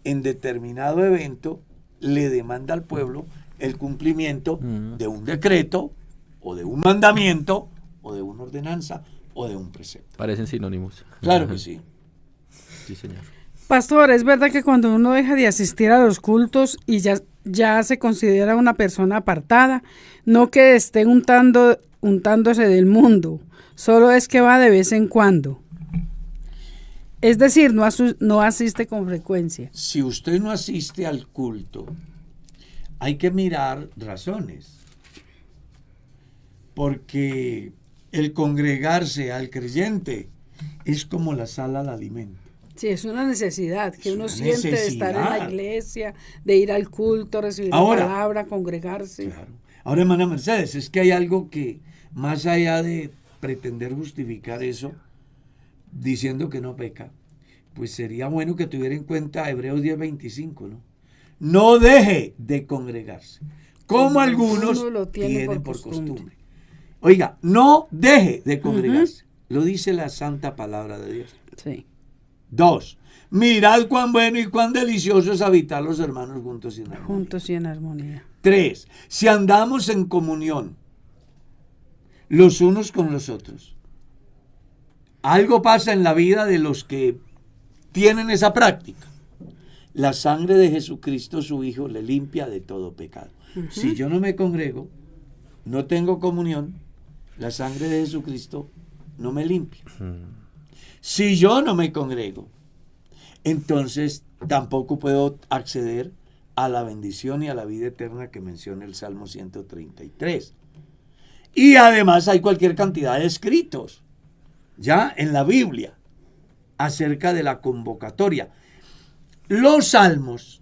en determinado evento, le demanda al pueblo el cumplimiento de un decreto, o de un mandamiento, o de una ordenanza, o de un precepto. Parecen sinónimos. Claro que sí. Sí, señor. Pastor, ¿es verdad que cuando uno deja de asistir a los cultos y ya se considera una persona apartada, no que esté untándose del mundo, solo es que va de vez en cuando? Es decir, no asiste con frecuencia. Si usted no asiste al culto, hay que mirar razones. Porque el congregarse al creyente es como la sal al alimento. Sí, es una necesidad que Es uno una siente de estar en la necesidad. iglesia, de ir al culto, recibir Ahora, la palabra, congregarse. Claro. Ahora, hermana Mercedes, es que hay algo que, más allá de pretender justificar eso, diciendo que no peca, pues sería bueno que tuviera en cuenta Hebreos 10:25, ¿no? No deje de congregarse, como algunos Uno lo tienen por costumbre. Oiga, no deje de congregarse. Lo dice la santa palabra de Dios. Sí. 2. Mirad cuán bueno y cuán delicioso es habitar los hermanos juntos y en armonía. Juntos y en armonía. 3. Si andamos en comunión los unos con los otros, algo pasa en la vida de los que tienen esa práctica. La sangre de Jesucristo, su Hijo, le limpia de todo pecado. Si yo no me congrego, no tengo comunión, la sangre de Jesucristo no me limpia. Si yo no me congrego, entonces tampoco puedo acceder a la bendición y a la vida eterna que menciona el Salmo 133. Y además hay cualquier cantidad de escritos ya en la Biblia acerca de la convocatoria. Los salmos,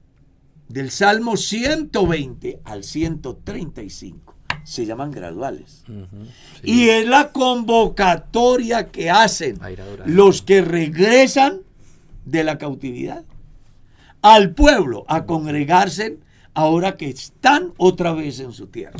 del Salmo 120 al 135, se llaman graduales. Sí. Y es la convocatoria que hacen A ir a adorar. los que regresan de la cautividad al pueblo a congregarse ahora que están otra vez en su tierra.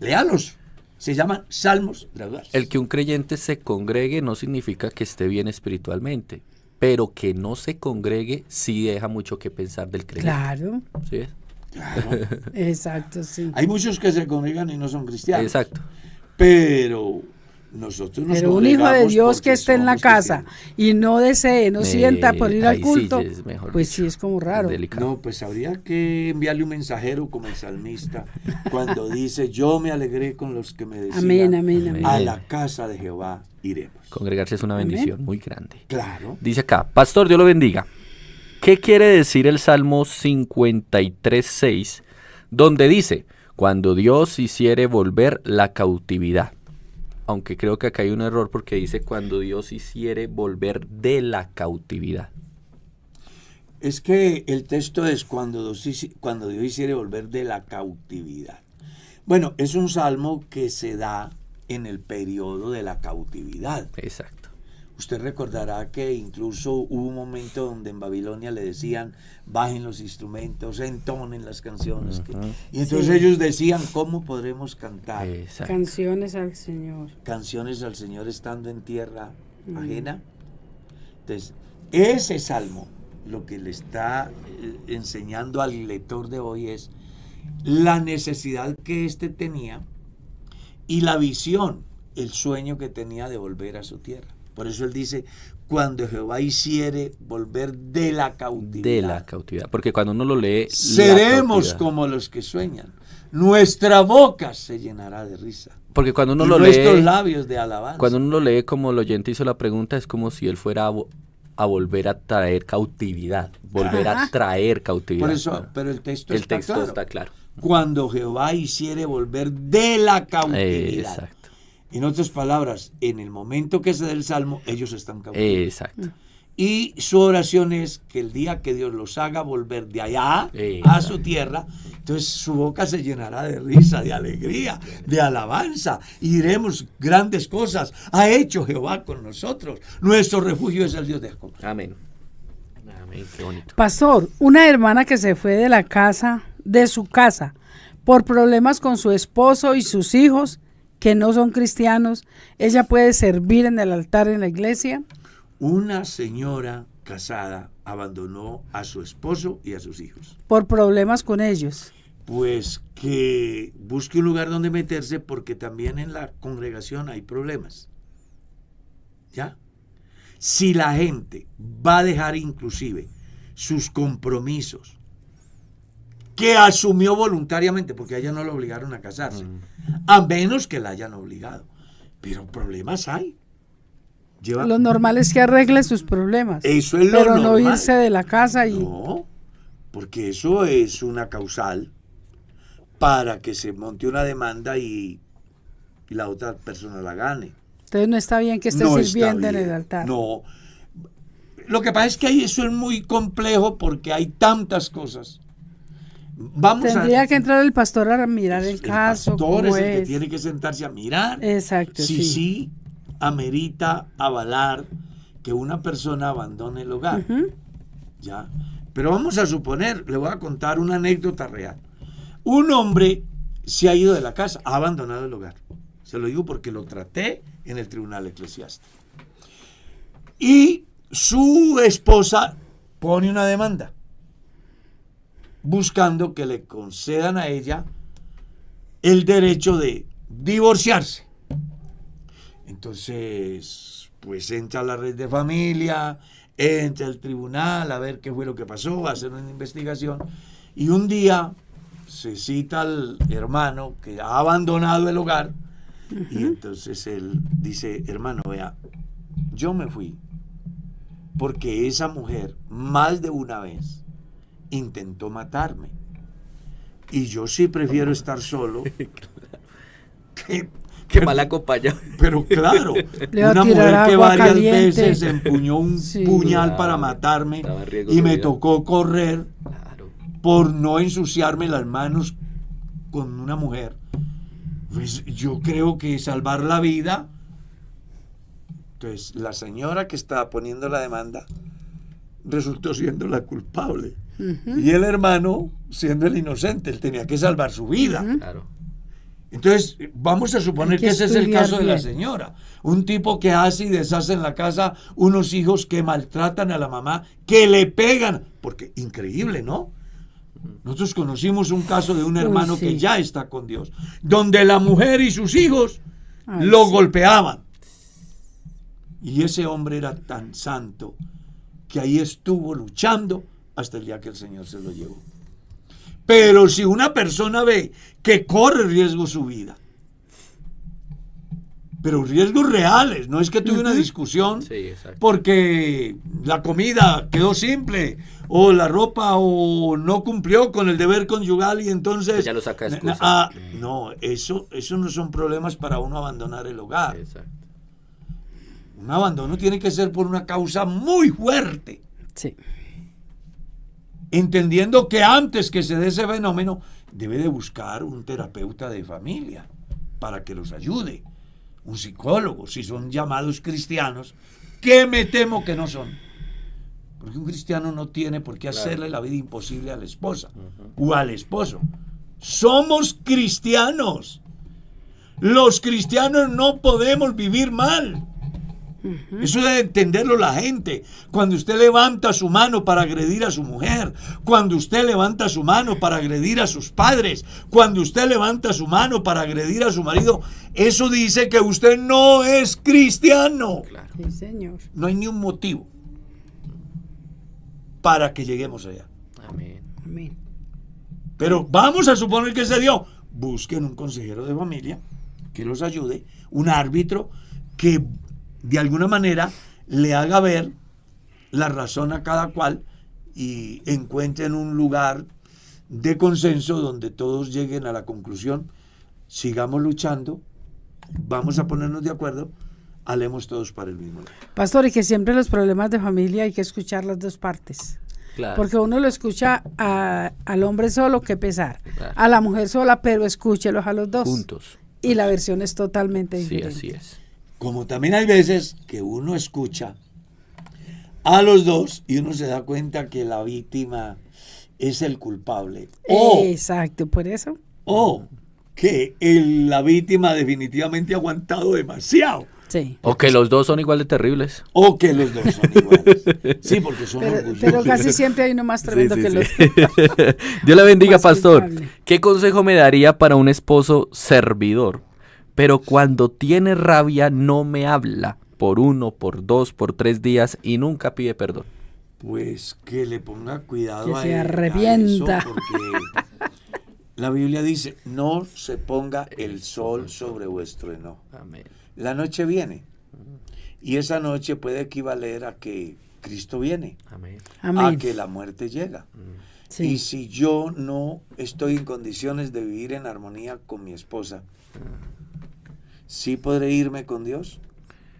Léalos. Se llaman salmos graduales. El que un creyente se congregue no significa que esté bien espiritualmente, pero que no se congregue sí deja mucho que pensar del creyente. Claro, ¿Sí ves? Claro. exacto, sí. Hay muchos que se congregan y no son cristianos. Exacto. Pero nosotros nos Pero un hijo de congregamos Dios porque que esté en la somos casa cristianos. y no desee, no sienta por ir al ahí sí culto, ya es mejor pues dicho, sí es como raro. delicado. No, pues habría que enviarle un mensajero como el salmista cuando dice, yo me alegré con los que me decían, Amén, amén, amén. a la casa de Jehová iremos. Congregarse es una bendición muy grande. Claro. Dice acá, Pastor, Dios lo bendiga. ¿Qué quiere decir el Salmo 53:6, donde dice, cuando Dios hiciere volver la cautividad? Aunque creo que acá hay un error porque dice, cuando Dios hiciere volver de la cautividad. Es que el texto es cuando Dios hiciere volver de la cautividad. Bueno, es un salmo que se da en el periodo de la cautividad. Exacto. Usted recordará que incluso hubo un momento donde en Babilonia le decían, bajen los instrumentos, entonen las canciones. Y entonces ellos decían, ¿cómo podremos cantar Exacto. Canciones al Señor. canciones al Señor estando en tierra ajena? Entonces, ese salmo, lo que le está enseñando al lector de hoy es la necesidad que éste tenía y la visión, el sueño que tenía de volver a su tierra. Por eso él dice, cuando Jehová hiciere volver de la cautividad. De la cautividad. Porque cuando uno lo lee, Seremos la cautividad. como los que sueñan. Nuestra boca se llenará de risa. Porque cuando uno Y lo nuestros lee, labios de alabanza. cuando uno lo lee como el oyente hizo la pregunta, es como si él fuera a volver a traer cautividad. Volver a traer cautividad. Por eso, ¿no? pero el texto, El está, texto claro. está claro. Cuando Jehová hiciere volver de la cautividad. Exacto. En otras palabras, en el momento que se dé el salmo, ellos están cautivos. Exacto. Y su oración es que el día que Dios los haga volver de allá a Exacto. su tierra, entonces su boca se llenará de risa, de alegría, de alabanza, y diremos grandes cosas. Ha hecho Jehová con nosotros. Nuestro refugio es el Dios de Jacob. Amén. Amén. Qué bonito. Pastor, una hermana que se fue de su casa, por problemas con su esposo y sus hijos, que no son cristianos, ¿ella puede servir en el altar en la iglesia? Una señora casada abandonó a su esposo y a sus hijos. Por problemas con ellos. Pues que busque un lugar donde meterse, porque también en la congregación hay problemas. ¿Ya? Si la gente va a dejar inclusive sus compromisos que asumió voluntariamente, porque a ella no la obligaron a casarse, a menos que la hayan obligado. Pero problemas hay. Lo normal es que arregle sus problemas. Eso es lo pero normal. no irse de la casa y... No, porque eso es una causal para que se monte una demanda y la otra persona la gane. Entonces no está bien que esté No sirviendo está en el bien. altar. No. Lo que pasa es que ahí eso es muy complejo porque hay tantas cosas. Tendría que entrar el pastor a mirar el caso. El pastor es cómo el que es. tiene que sentarse a mirar. Exacto, Si sí amerita avalar que una persona abandone el hogar. ¿Ya? Pero vamos a suponer, le voy a contar una anécdota real. Un hombre se ha ido de la casa, ha abandonado el hogar. Se lo digo porque lo traté en el tribunal eclesiástico. Y su esposa pone una demanda buscando que le concedan a ella el derecho de divorciarse. Entonces, pues entra a la red de familia, entra al tribunal a ver qué fue lo que pasó, a hacer una investigación. Y un día se cita al hermano que ha abandonado el hogar. Y entonces él dice: hermano, vea, yo me fui porque esa mujer más de una vez intentó matarme y yo sí prefiero estar solo Qué mal acompañado. pero claro, Le va a una tirar mujer que agua varias caliente. veces empuñó un puñal para matarme y me tocó correr por no ensuciarme las manos con una mujer. Pues yo creo que salvar la vida. Entonces la señora que estaba poniendo la demanda resultó siendo la culpable y el hermano siendo el inocente. Él tenía que salvar su vida. Claro. Entonces vamos a suponer que ese es el estudiar caso de la bien. señora, un tipo que hace y deshace en la casa, unos hijos que maltratan a la mamá, que le pegan, porque increíble, ¿no? Nosotros conocimos un caso de un hermano sí. que ya está con Dios, donde la mujer y sus hijos Ay, lo sí. golpeaban. Y ese hombre era tan santo que ahí estuvo luchando hasta el día que el Señor se lo llevó. Pero si una persona ve que corre riesgo su vida, pero riesgos reales, no es que tuve una discusión porque la comida quedó simple o la ropa o no cumplió con el deber conyugal y entonces ya lo saca de excusa. no, eso no son problemas para uno abandonar el hogar. Exacto. Un abandono tiene que ser por una causa muy fuerte, Sí. entendiendo que antes que se dé ese fenómeno debe de buscar un terapeuta de familia para que los ayude, un psicólogo, si son llamados cristianos, que me temo que no son, porque un cristiano no tiene por qué hacerle la vida imposible a la esposa o al esposo. Somos cristianos, los cristianos no podemos vivir mal. Eso debe entenderlo la gente. Cuando usted levanta su mano para agredir a su mujer, cuando usted levanta su mano para agredir a sus padres, cuando usted levanta su mano para agredir a su marido, eso dice que usted no es cristiano. Claro. Sí, señor. No hay ni un motivo para que lleguemos allá. Amén. Amén. Pero vamos a suponer que se dio. Busquen un consejero de familia que los ayude, un árbitro que de alguna manera le haga ver la razón a cada cual y encuentren un lugar de consenso donde todos lleguen a la conclusión: sigamos luchando, vamos a ponernos de acuerdo, halemos todos para el mismo lado. Pastor, y que siempre los problemas de familia hay que escuchar las dos partes. Claro. Porque uno lo escucha al hombre solo, que pesar. Claro. A la mujer sola, pero escúchelos a los dos. Juntos. Y la versión es totalmente Sí, diferente. así es. Como también hay veces que uno escucha a los dos y uno se da cuenta que la víctima es el culpable. Exacto, por eso. O que la víctima definitivamente ha aguantado demasiado. Sí. O que los dos son igual de terribles. O que los dos son iguales. Sí, porque son orgullosos. Pero casi siempre hay uno más tremendo Sí, que sí, los sí. Dios le bendiga, Más pastor. culpable. ¿Qué consejo me daría para un esposo servidor, pero cuando tiene rabia no me habla, por 1, por 2, por 3 días y nunca pide perdón? Pues que le ponga cuidado Que se a arrepienta. eso, porque la Biblia dice, no se ponga el sol sobre vuestro enojo. Amén. La noche viene, y esa noche puede equivaler a que Cristo viene, Amén. Amén. a que la muerte llega. Sí. Y si yo no estoy en condiciones de vivir en armonía con mi esposa, ¿sí podré irme con Dios?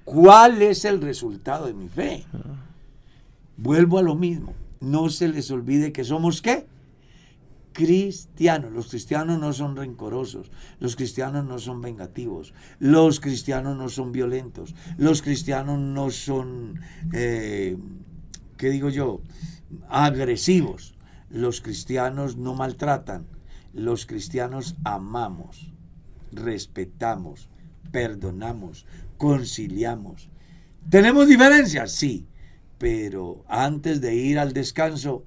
¿Cuál es el resultado de mi fe? Vuelvo a lo mismo. No se les olvide que somos ¿qué? Cristianos. Los cristianos no son rencorosos. Los cristianos no son vengativos. Los cristianos no son violentos. Los cristianos no son, ¿qué digo yo? Agresivos. Los cristianos no maltratan. Los cristianos amamos, respetamos, perdonamos, conciliamos. ¿Tenemos diferencias? Sí. Pero antes de ir al descanso,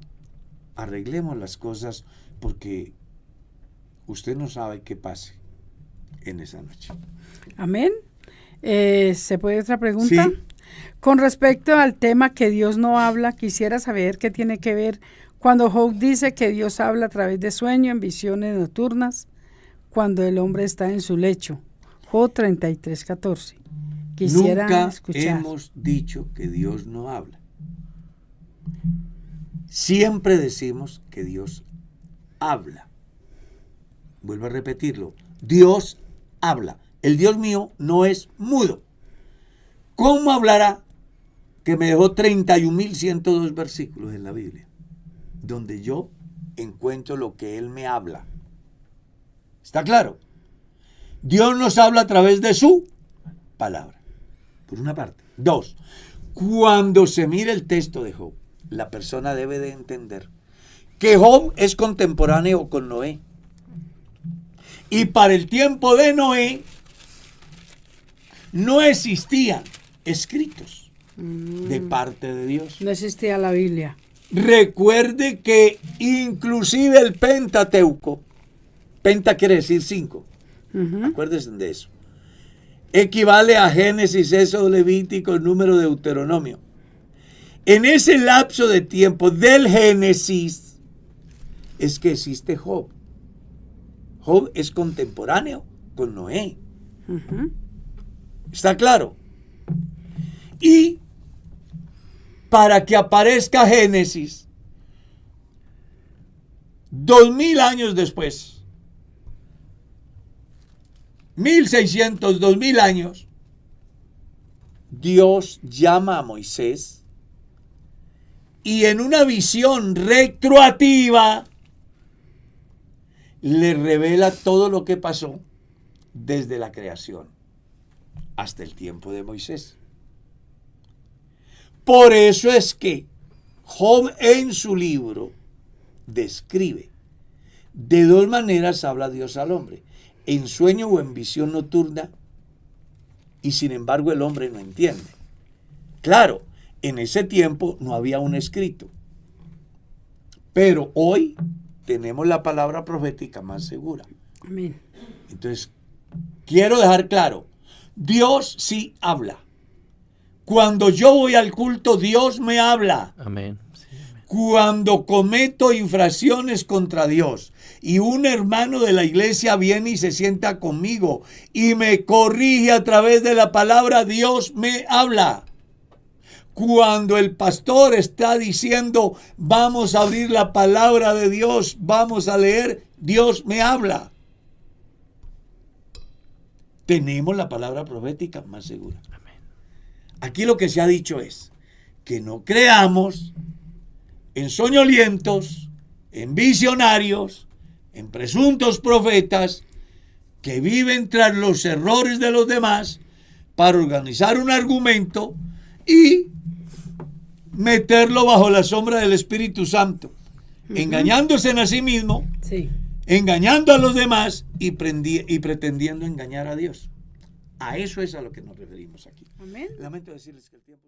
arreglemos las cosas porque usted no sabe qué pase en esa noche. Amén. ¿Se puede otra pregunta? Sí. Con respecto al tema que Dios no habla, quisiera saber qué tiene que ver cuando Job dice que Dios habla a través de sueño, en visiones nocturnas, cuando el hombre está en su lecho. Job 33:14. Quisiera Nunca escuchar. hemos dicho que Dios no habla. Siempre decimos que Dios habla. Vuelvo a repetirlo. Dios habla. El Dios mío no es mudo. ¿Cómo hablará? Que me dejó 31.102 versículos en la Biblia, donde yo encuentro lo que Él me habla. ¿Está claro? Dios nos habla a través de su palabra, por una parte. 2, cuando se mire el texto de Job, la persona debe de entender que Job es contemporáneo con Noé. Y para el tiempo de Noé no existían escritos de parte de Dios. No existía la Biblia. Recuerde que inclusive el Pentateuco, penta quiere decir 5, acuérdense de eso, equivale a Génesis, Éxodo, Levítico, Número, Deuteronomio. En ese lapso de tiempo del Génesis es que existe Job. Job es contemporáneo con Noé. ¿Está claro? Y para que aparezca Génesis, 2000 años después, 1600, 2000 años, Dios llama a Moisés y en una visión retroactiva le revela todo lo que pasó desde la creación hasta el tiempo de Moisés. Por eso es que Job en su libro describe de dos maneras habla Dios al hombre, en sueño o en visión nocturna, y sin embargo el hombre no entiende. Claro, en ese tiempo no había un escrito, pero hoy tenemos la palabra profética más segura. Amén. Entonces, quiero dejar claro, Dios sí habla. Cuando yo voy al culto, Dios me habla. Amén. Sí, amén. Cuando cometo infracciones contra Dios y un hermano de la iglesia viene y se sienta conmigo y me corrige a través de la palabra, Dios me habla. Cuando el pastor está diciendo, vamos a abrir la palabra de Dios, vamos a leer, Dios me habla. Tenemos la palabra profética más segura. Aquí lo que se ha dicho es que no creamos en soñolientos, en visionarios, en presuntos profetas que viven tras los errores de los demás para organizar un argumento y meterlo bajo la sombra del Espíritu Santo, engañándose en a sí mismo, Sí. engañando a los demás y pretendiendo engañar a Dios. A eso es a lo que nos referimos aquí. Amén. Lamento decirles que el tiempo...